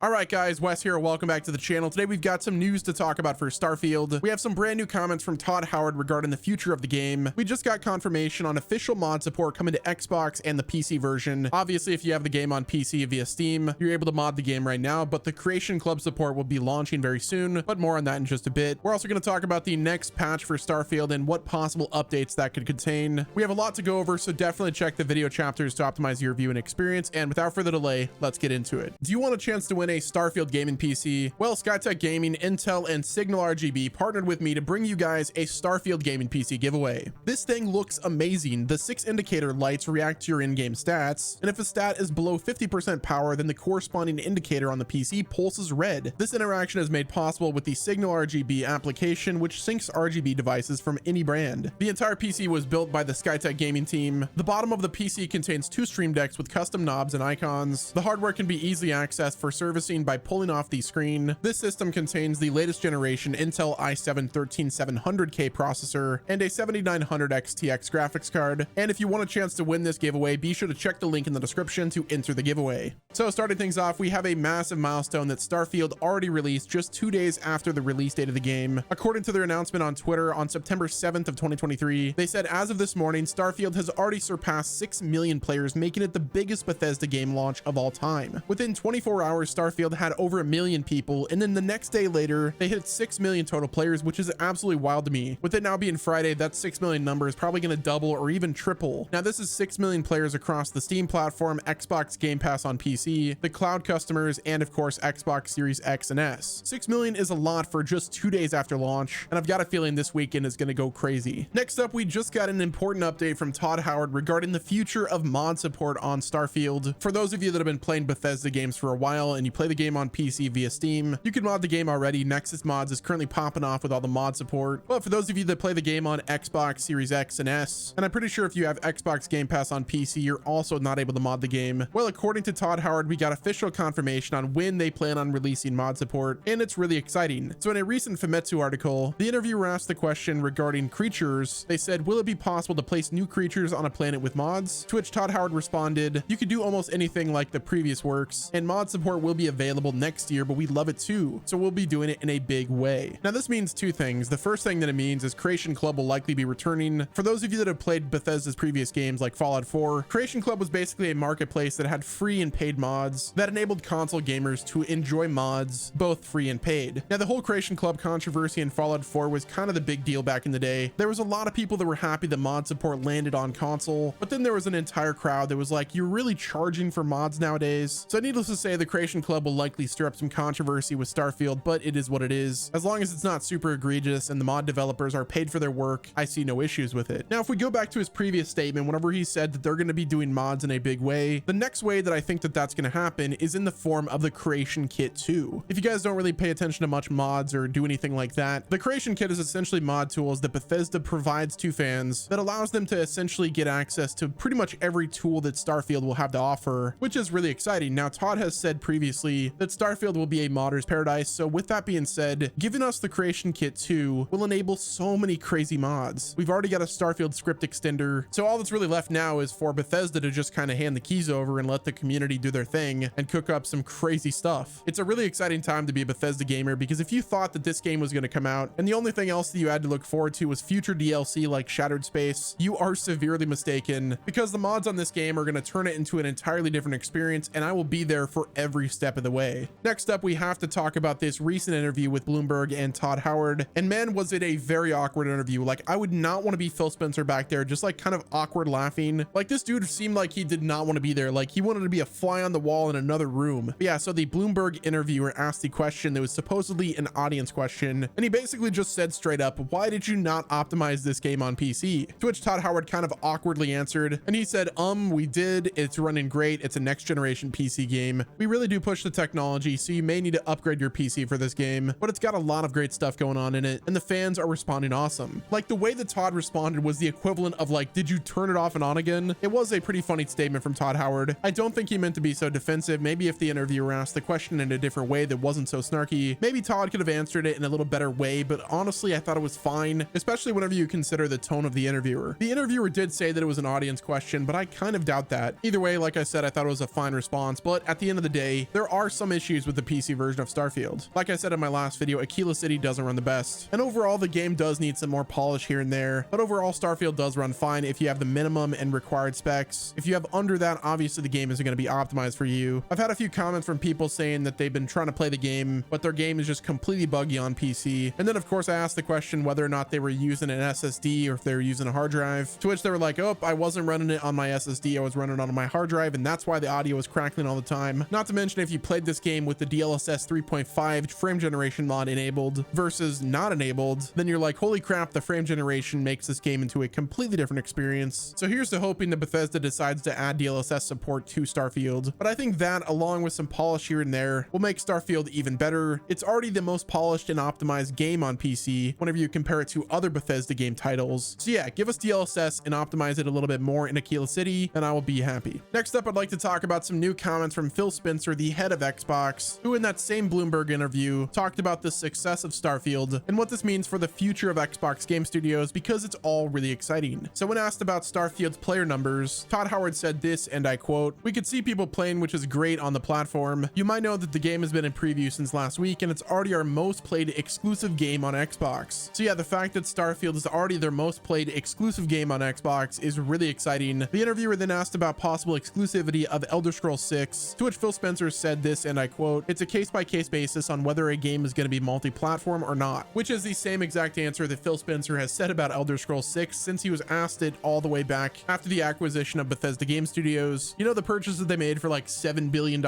All right, guys, Wes here. Welcome back to the channel. Today, we've got some news to talk about for Starfield. We have some brand new comments from Todd Howard regarding the future of the game. We just got confirmation on official mod support coming to Xbox and the PC version. Obviously, if you have the game on PC via Steam, you're able to mod the game right now, but the Creation Club support will be launching very soon, but more on that in just a bit. We're also going to talk about the next patch for Starfield and what possible updates that could contain. We have a lot to go over, so definitely check the video chapters to optimize your viewing experience. And without further delay, let's get into it. Do you want a chance to win a Starfield gaming PC? Well, Skytech Gaming, Intel, and Signal RGB partnered with me to bring you guys a Starfield gaming PC giveaway. This thing looks amazing. The 6 indicator lights react to your in-game stats, and if a stat is below 50% power, then the corresponding indicator on the PC pulses red. This interaction is made possible with the Signal RGB application, which syncs RGB devices from any brand. The entire PC was built by the Skytech Gaming team. The bottom of the PC contains 2 stream decks with custom knobs and icons. The hardware can be easily accessed for servicing by pulling off the screen. This system contains the latest generation Intel i7-13700K processor and a 7900 XTX graphics card. And if you want a chance to win this giveaway, be sure to check the link in the description to enter the giveaway. So starting things off, we have a massive milestone that Starfield already released just 2 days after the release date of the game. According to their announcement on Twitter on September 7th of 2023, they said as of this morning, Starfield has already surpassed 6 million players, making it the biggest Bethesda game launch of all time. Within 24 hours, Starfield had over 1 million people, and then the next day later they hit 6 million total players, which is absolutely wild to me. With it now being Friday, that 6 million number is probably going to double or even triple. Now this is 6 million players across the Steam platform, Xbox Game Pass on PC, the cloud customers, and of course Xbox Series X and S. 6 million is a lot for just 2 days after launch, and I've got a feeling this weekend is going to go crazy. Next up, we just got an important update from Todd Howard regarding the future of mod support on Starfield. For those of you that have been playing Bethesda games for a while and you play the game on PC via Steam, you can mod the game already. Nexus Mods is currently popping off with all the mod support. But for those of you that play the game on Xbox Series X and S, and I'm pretty sure if you have Xbox Game Pass on PC, you're also not able to mod the game. Well, according to Todd Howard, we got official confirmation on when they plan on releasing mod support, and it's really exciting. So in a recent Famitsu article, the interviewer asked the question regarding creatures. They said, will it be possible to place new creatures on a planet with mods? To which Todd Howard responded, you could do almost anything like the previous works, and mod support will be available next year, but we love it too, so we'll be doing it in a big way. Now this means 2 things. The first thing that it means is Creation Club will likely be returning. For those of you that have played Bethesda's previous games like Fallout 4, Creation Club was basically a marketplace that had free and paid mods that enabled console gamers to enjoy mods, both free and paid. Now the whole Creation Club controversy in Fallout 4 was kind of the big deal back in the day. There was a lot of people that were happy that mod support landed on console, but then there was an entire crowd that was like, you're really charging for mods nowadays. So needless to say, the Creation Club will likely stir up some controversy with Starfield, but it is what it is. As long as it's not super egregious and the mod developers are paid for their work, I see no issues with it. Now, if we go back to his previous statement, whenever he said that they're going to be doing mods in a big way, the next way that I think that that's going to happen is in the form of the Creation Kit 2. If you guys don't really pay attention to much mods or do anything like that, the Creation Kit is essentially mod tools that Bethesda provides to fans that allows them to essentially get access to pretty much every tool that Starfield will have to offer, which is really exciting. Now, Todd has said previously that Starfield will be a modder's paradise. So with that being said, giving us the Creation Kit 2 will enable so many crazy mods. We've already got a Starfield script extender. So all that's really left now is for Bethesda to just kind of hand the keys over and let the community do their thing and cook up some crazy stuff. It's a really exciting time to be a Bethesda gamer, because if you thought that this game was going to come out and the only thing else that you had to look forward to was future DLC like Shattered Space, you are severely mistaken, because the mods on this game are going to turn it into an entirely different experience, and I will be there for every step of the way. Next up, we have to talk about this recent interview with Bloomberg and Todd Howard, and man, was it a very awkward interview. Like, I would not want to be Phil Spencer back there, just like kind of awkward laughing. Like, this dude seemed like he did not want to be there. Like, he wanted to be a fly on the wall in another room. But yeah, so the Bloomberg interviewer asked the question that was supposedly an audience question, and he basically just said straight up, why did you not optimize this game on PC? To which Todd Howard kind of awkwardly answered, and he said, we did. It's running great. It's a next generation PC game. We really do push the technology, so you may need to upgrade your PC for this game, but it's got a lot of great stuff going on in it, and the fans are responding awesome. Like, the way that Todd responded was the equivalent of like, did you turn it off and on again? It was a pretty funny statement from Todd Howard. I don't think he meant to be so defensive. Maybe if the interviewer asked the question in a different way that wasn't so snarky, maybe Todd could have answered it in a little better way, but honestly, I thought it was fine, especially whenever you consider the tone of the interviewer. The interviewer did say that it was an audience question, but I kind of doubt that. Either way, like I said, I thought it was a fine response, but at the end of the day, there there are some issues with the PC version of Starfield. Like I said in my last video, Aquila City doesn't run the best, and overall the game does need some more polish here and there, but overall Starfield does run fine if you have the minimum and required specs. If you have under that, obviously the game isn't going to be optimized for you. I've had a few comments from people saying that they've been trying to play the game, but their game is just completely buggy on PC. And then of course I asked the question whether or not they were using an SSD or if they were using a hard drive, to which they were like, oh, I wasn't running it on my SSD, I was running it on my hard drive, and that's why the audio was crackling all the time. Not to mention, if you played this game with the DLSS 3.5 frame generation mod enabled versus not enabled, then you're like, holy crap, the frame generation makes this game into a completely different experience. So here's to hoping that Bethesda decides to add DLSS support to Starfield. But I think that, along with some polish here and there, will make Starfield even better. It's already the most polished and optimized game on PC whenever you compare it to other Bethesda game titles. So yeah, give us DLSS and optimize it a little bit more in Aquila City, and I will be happy. Next up, I'd like to talk about some new comments from Phil Spencer, the head of Xbox, who in that same Bloomberg interview talked about the success of Starfield and what this means for the future of Xbox game studios, because it's all really exciting. So when asked about Starfield's player numbers, Todd Howard said this, and I quote, "We could see people playing, which is great on the platform. You might know that the game has been in preview since last week, and it's already our most played exclusive game on Xbox." So yeah, the fact that Starfield is already their most played exclusive game on Xbox is really exciting. The interviewer then asked about possible exclusivity of Elder Scrolls 6, to which Phil Spencer said this, and I quote, "It's a case-by-case basis on whether a game is going to be multi-platform or not," which is the same exact answer that Phil Spencer has said about Elder Scrolls 6 since he was asked it all the way back after the acquisition of Bethesda Game Studios. You know, the purchase that they made for like $7 billion?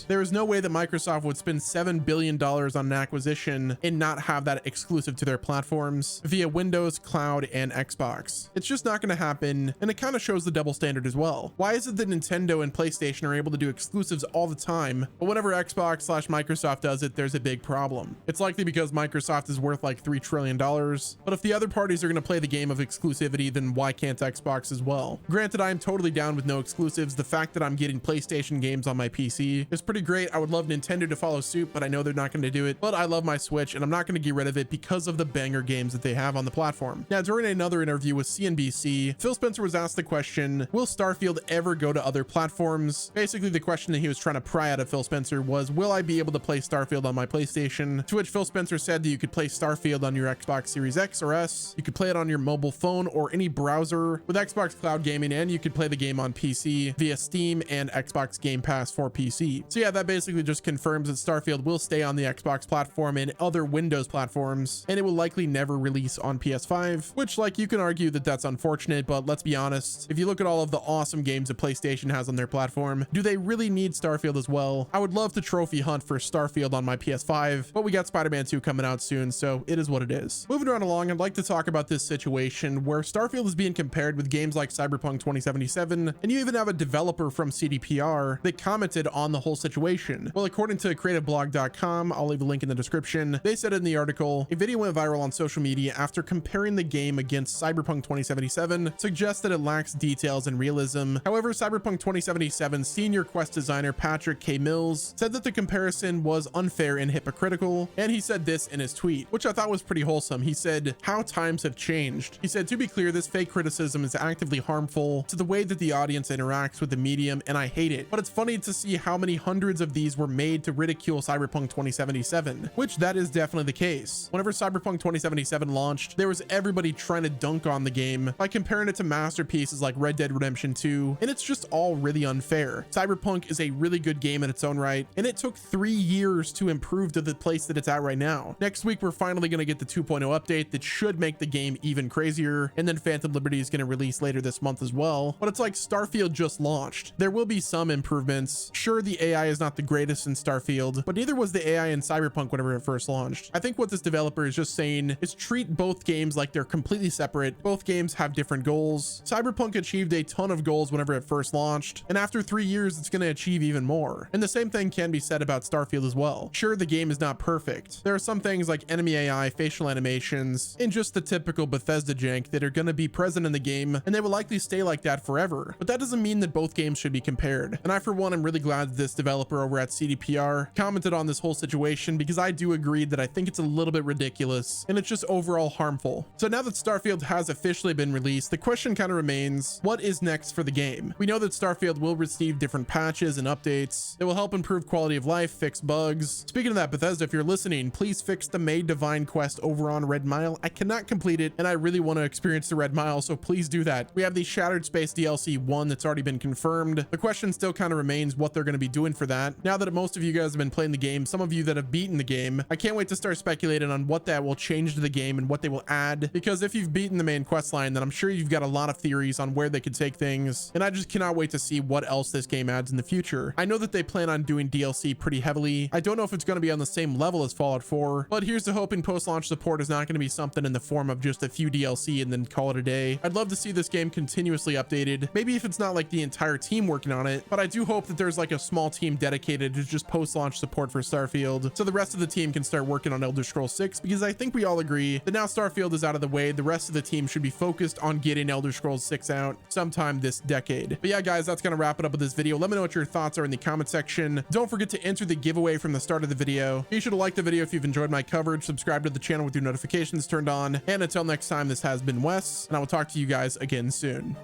There is no way that Microsoft would spend $7 billion on an acquisition and not have that exclusive to their platforms via Windows, Cloud, and Xbox. It's just not going to happen, and it kind of shows the double standard as well. Why is it that Nintendo and PlayStation are able to do exclusives all the time, but whenever Xbox/Microsoft does it, there's a big problem? It's likely because Microsoft is worth like $3 trillion, but if the other parties are going to play the game of exclusivity, then why can't Xbox as well? Granted, I am totally down with no exclusives. The fact that I'm getting PlayStation games on my PC is pretty great. I would love Nintendo to follow suit, but I know they're not going to do it. But I love my Switch, and I'm not going to get rid of it because of the banger games that they have on the platform. Now, during another interview with CNBC, Phil Spencer was asked the question, will Starfield ever go to other platforms? Basically, the question that he was trying to pry out of Phil Spencer was, will I be able to play Starfield on my PlayStation? To which Phil Spencer said that you could play Starfield on your Xbox Series X or S, you could play it on your mobile phone or any browser with Xbox Cloud Gaming, and you could play the game on PC via Steam and Xbox Game Pass for PC. So yeah, that basically just confirms that Starfield will stay on the Xbox platform and other Windows platforms, and it will likely never release on PS5, which, like, you can argue that that's unfortunate, but let's be honest, if you look at all of the awesome games that PlayStation has on their platform, do they really need Starfield as well? I would love to trophy hunt for Starfield on my PS5, but we got Spider-Man 2 coming out soon, so it is what it is. Moving right along, I'd like to talk about this situation where Starfield is being compared with games like Cyberpunk 2077, and you even have a developer from CDPR that commented on the whole situation. Well, according to creativeblog.com, I'll leave a link in the description, they said in the article, a video went viral on social media after comparing the game against Cyberpunk 2077, suggests that it lacks details and realism. However, Cyberpunk 2077 senior quest designer Patrick K. Mills said that the comparison was unfair and hypocritical, and he said this in his tweet, which I thought was pretty wholesome. He said, "How times have changed." He said, "To be clear, this fake criticism is actively harmful to the way that the audience interacts with the medium, and I hate it. But it's funny to see how many hundreds of these were made to ridicule Cyberpunk 2077, which that is definitely the case. Whenever Cyberpunk 2077 launched, there was everybody trying to dunk on the game by comparing it to masterpieces like Red Dead Redemption 2, and it's just all really unfair. Cyberpunk is a really good game in its own right, and it took 3 years to improve to the place that it's at right now. Next week, we're finally going to get the 2.0 update that should make the game even crazier, and then Phantom Liberty is going to release later this month as well. But it's like Starfield just launched. There will be some improvements. Sure, the AI is not the greatest in Starfield, but neither was the AI in Cyberpunk whenever it first launched. I think what this developer is just saying is treat both games like they're completely separate. Both games have different goals. Cyberpunk achieved a ton of goals whenever it first launched, and after 3 years, it's going to achieve even more. And the same thing can be said about Starfield as well. Sure, the game is not perfect. There are some things like enemy AI, facial animations, and just the typical Bethesda jank that are going to be present in the game, and they will likely stay like that forever. But that doesn't mean that both games should be compared. And I, for one, am really glad that this developer over at CDPR commented on this whole situation, because I do agree that I think it's a little bit ridiculous, and it's just overall harmful. So now that Starfield has officially been released, the question kind of remains, what is next for the game? We know that Starfield will receive different patches and updates that will help help improve quality of life, fix bugs. Speaking of that, Bethesda, if you're listening, please fix the May Divine quest over on Red Mile. I cannot complete it, and I really want to experience the Red Mile, so please do that. We have the Shattered Space DLC 1 that's already been confirmed. The question still kind of remains what they're going to be doing for that. Now that most of you guys have been playing the game, some of you that have beaten the game, I can't wait to start speculating on what that will change to the game and what they will add, because if you've beaten the main quest line, then I'm sure you've got a lot of theories on where they could take things, and I just cannot wait to see what else this game adds in the future. I know that they plan on doing DLC pretty heavily. I don't know if it's going to be on the same level as Fallout 4, but here's to hoping post-launch support is not going to be something in the form of just a few DLC and then call it a day. I'd love to see this game continuously updated. Maybe if it's not like the entire team working on it, but I do hope that there's like a small team dedicated to just post-launch support for Starfield, so the rest of the team can start working on Elder Scrolls 6, because I think we all agree that now Starfield is out of the way, the rest of the team should be focused on getting Elder Scrolls 6 out sometime this decade. But yeah, guys, that's gonna wrap it up with this video. Let me know what your thoughts are in the comment section. Don't forget to enter the giveaway from the start of the video. Be sure to like the video if you've enjoyed my coverage, subscribe to the channel with your notifications turned on, and until next time, this has been Wes, and I will talk to you guys again soon.